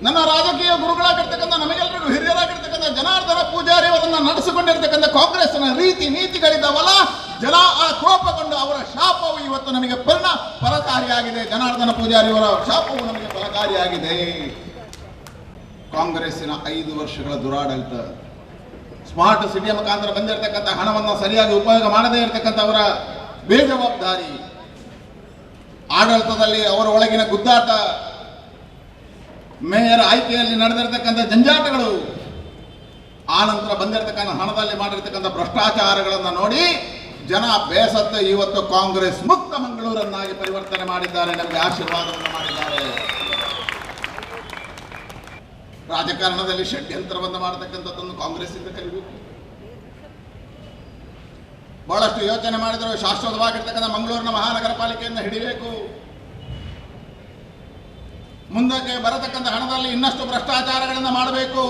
ನನ್ನ ರಾಜಕೀಯ ಗುರುಗಳಾಗಿರ್ತಕ್ಕಂಥ ನಮಗೆಲ್ಲರಿಗೂ ಹಿರಿಯರಾಗಿರ್ತಕ್ಕಂಥ ಜನಾರ್ದನ ಪೂಜಾರಿ ಅವರನ್ನ ನಡೆಸಿಕೊಂಡಿರ್ತಕ್ಕಂಥ ಕಾಂಗ್ರೆಸ್ನ ರೀತಿ ನೀತಿಗಳಿದ್ದಾವಲ್ಲ, ಜನ ಕೋಪಗೊಂಡು ಅವರ ಶಾಪವು ಇವತ್ತು ನಮಗೆ ಫಲಕಾರಿಯಾಗಿದೆ. ಜನಾರ್ದನ ಪೂಜಾರಿ ಅವರ ಶಾಪವು ನಮಗೆ ಫಲಕಾರಿಯಾಗಿದೆ. ಕಾಂಗ್ರೆಸ್ಸಿನ 5 ವರ್ಷಗಳ ದುರಾಡಳಿತ, ಸ್ಮಾರ್ಟ್ ಸಿಟಿಯ ಮುಖಾಂತರ ಬಂದಿರತಕ್ಕಂಥ ಹಣವನ್ನು ಸರಿಯಾಗಿ ಉಪಯೋಗ ಮಾಡದೇ ಇರತಕ್ಕಂಥ ಅವರ ಬೇಜವಾಬ್ದಾರಿ ಆಡಳಿತದಲ್ಲಿ, ಅವರ ಒಳಗಿನ ಗುದ್ದಾಟ, ಮೇಯರ್ ಆಯ್ಕೆಯಲ್ಲಿ ನಡೆದಿರತಕ್ಕಂಥ ಜಂಜಾಟಗಳು, ಆನಂತರ ಬಂದಿರತಕ್ಕಂಥ ಹಣದಲ್ಲಿ ಮಾಡಿರ್ತಕ್ಕಂಥ ಭ್ರಷ್ಟಾಚಾರಗಳನ್ನು ನೋಡಿ ಜನ ಬೇಸತ್ತು ಇವತ್ತು ಕಾಂಗ್ರೆಸ್ ಮುಕ್ತ ಮಂಗಳೂರನ್ನಾಗಿ ಪರಿವರ್ತನೆ ಮಾಡಿದ್ದಾರೆ, ನಮಗೆ ಆಶೀರ್ವಾದವನ್ನು ಮಾಡಿದ್ದಾರೆ. ರಾಜಕಾರಣದಲ್ಲಿ ಷಡ್ಯಂತ್ರವನ್ನು ಮಾಡತಕ್ಕಂಥದ್ದನ್ನು ಕಾಂಗ್ರೆಸ್ ಇಂದ ಕಲಿಬೇಕು. ಬಹಳಷ್ಟು ಯೋಚನೆ ಮಾಡಿದ್ರು. ಶಾಶ್ವತವಾಗಿರ್ತಕ್ಕಂಥ ಮಂಗಳೂರಿನ ಮಹಾನಗರ ಪಾಲಿಕೆಯಿಂದ ಹಿಡಿಬೇಕು. ಮುಂದಕ್ಕೆ ಬರತಕ್ಕಂಥ ಹಣದಲ್ಲಿ ಇನ್ನಷ್ಟು ಭ್ರಷ್ಟಾಚಾರಗಳನ್ನು ಮಾಡಬೇಕು.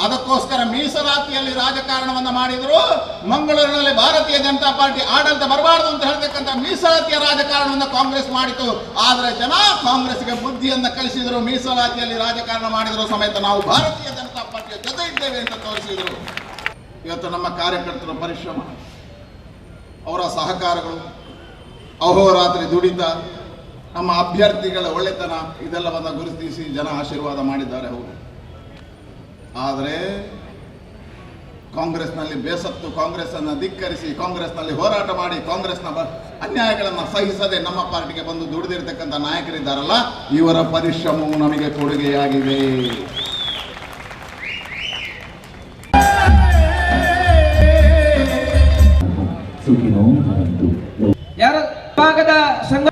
ಅದಕ್ಕೋಸ್ಕರ ಮೀಸಲಾತಿಯಲ್ಲಿ ರಾಜಕಾರಣವನ್ನು ಮಾಡಿದ್ರು. ಮಂಗಳೂರಿನಲ್ಲಿ ಭಾರತೀಯ ಜನತಾ ಪಾರ್ಟಿ ಆಡಳಿತ ಬರಬಾರದು ಅಂತ ಹೇಳ್ತಕ್ಕಂಥ ಮೀಸಲಾತಿಯ ರಾಜಕಾರಣವನ್ನು ಕಾಂಗ್ರೆಸ್ ಮಾಡಿತು. ಆದರೆ ಜನ ಕಾಂಗ್ರೆಸ್ಗೆ ಬುದ್ಧಿಯನ್ನು ಕಲಿಸಿದ್ರು. ಮೀಸಲಾತಿಯಲ್ಲಿ ರಾಜಕಾರಣ ಮಾಡಿದ್ರು ಸಮೇತ ನಾವು ಭಾರತೀಯ ಜನತಾ ಪಾರ್ಟಿಯ ಜೊತೆ ಇದ್ದೇವೆ ಅಂತ ತೋರಿಸಿದ್ರು. ಇವತ್ತು ನಮ್ಮ ಕಾರ್ಯಕರ್ತರ ಪರಿಶ್ರಮ, ಅವರ ಸಹಕಾರಗಳು, ಅಹೋರಾತ್ರಿ ದುಡಿತ, ನಮ್ಮ ಅಭ್ಯರ್ಥಿಗಳ ಒಳ್ಳೆತನ ಇದೆಲ್ಲವನ್ನು ಗುರುತಿಸಿ ಜನ ಆಶೀರ್ವಾದ ಮಾಡಿದ್ದಾರೆ. ಹೌದು, ಆದರೆ ಕಾಂಗ್ರೆಸ್ನಲ್ಲಿ ಬೇಸತ್ತು, ಕಾಂಗ್ರೆಸ್ಸನ್ನು ಧಿಕ್ಕರಿಸಿ, ಕಾಂಗ್ರೆಸ್ನಲ್ಲಿ ಹೋರಾಟ ಮಾಡಿ, ಕಾಂಗ್ರೆಸ್ನ ಅನ್ಯಾಯಗಳನ್ನು ಸಹಿಸದೆ ನಮ್ಮ ಪಾರ್ಟಿಗೆ ಬಂದು ದುಡಿದಿರ್ತಕ್ಕಂಥ ನಾಯಕರಿದ್ದಾರಲ್ಲ, ಇವರ ಪರಿಶ್ರಮವು ನಮಗೆ ಕೊಡುಗೆಯಾಗಿದೆ. ಯಾರ ಭಾಗದ ಸಂಘ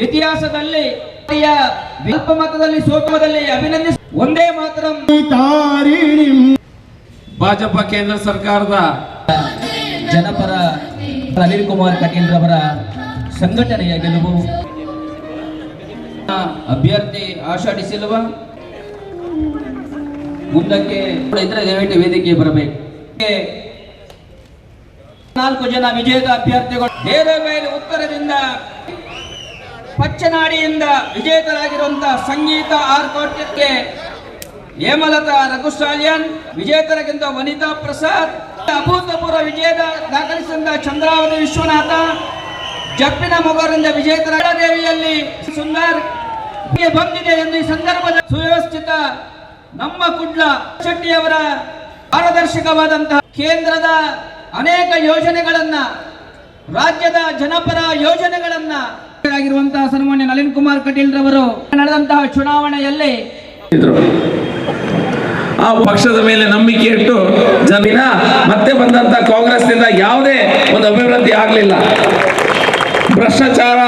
ಇತಿಹಾಸದಲ್ಲಿ ಅಲ್ಪ ಮತದಲ್ಲಿ ಸೋಮದಲ್ಲಿ ಅಭಿನಂದಿಸಿ ಒಂದೇ ಮಾತ್ರ ಭಾಜಪ ಕೇಂದ್ರ ಸರ್ಕಾರದ ಜನಪರ ನಳಿನ್ ಕುಮಾರ್ ಕಟೀಲ್ ರವರ ಸಂಘಟನೆಯ ಗೆಲುವು. ಅಭ್ಯರ್ಥಿ ಆಶಾ ಡಿಸಿಲ್ವ ಮುಂದಕ್ಕೆ ಇದ್ರೆ ದಯವಿಟ್ಟು ವೇದಿಕೆ ಬರಬೇಕು. 4 ಜನ ವಿಜೇತ ಅಭ್ಯರ್ಥಿಗಳು ಬೇರೆ ಉತ್ತರದಿಂದ ಪಚ್ಚನಾಡಿಯಿಂದ ವಿಜೇತರಾಗಿರುವಂತಹ ಸಂಗೀತ ಆರ್ಕೋಟ್ಯಕ್ಕೆ ಹೇಮಲತಾ ರಘುಸಾಲಿಯನ್, ವಿಜೇತರಾಗಿದ್ದ ವನಿತಾ ಪ್ರಸಾದ್, ಅಭೂತಪೂರ್ವ ವಿಜಯ ದಾಖಲಿಸಿದ ಚಂದ್ರಾವತಿ ವಿಶ್ವನಾಥ, ಜಪ್ಪಿನ ಮೊಗರಿಂದ ವಿಜೇತರ ದೇವಿಯಲ್ಲಿ ಸುಂದರ್ ಬಂದಿದೆ ಎಂದು ಈ ಸಂದರ್ಭದ ಸುವ್ಯವಸ್ಥಿತ ನಮ್ಮ ಕುಡ್ಲ ಶೆಟ್ಟಿಯವರ ಪಾರದರ್ಶಕವಾದಂತಹ ಕೇಂದ್ರದ ಅನೇಕ ಯೋಜನೆಗಳನ್ನ, ರಾಜ್ಯದ ಜನಪರ ಯೋಜನೆಗಳನ್ನ ಆಗಿರುವಂತಹ ಸನ್ಮಾನ್ಯ ನಳಿನ್ ಕುಮಾರ್ ಕಟೀಲ್ ರವರು ನಡೆದಂತಹ ಚುನಾವಣೆಯಲ್ಲಿ ಆ ಪಕ್ಷದ ಮೇಲೆ ನಂಬಿಕೆ ಇಟ್ಟು ಜನ ಮತ್ತೆ ಬಂದಂತ ಕಾಂಗ್ರೆಸ್ನಿಂದ ಯಾವುದೇ ಒಂದು ಅಭಿವೃದ್ಧಿ ಆಗಲಿಲ್ಲ. ಭ್ರಷ್ಟಾಚಾರ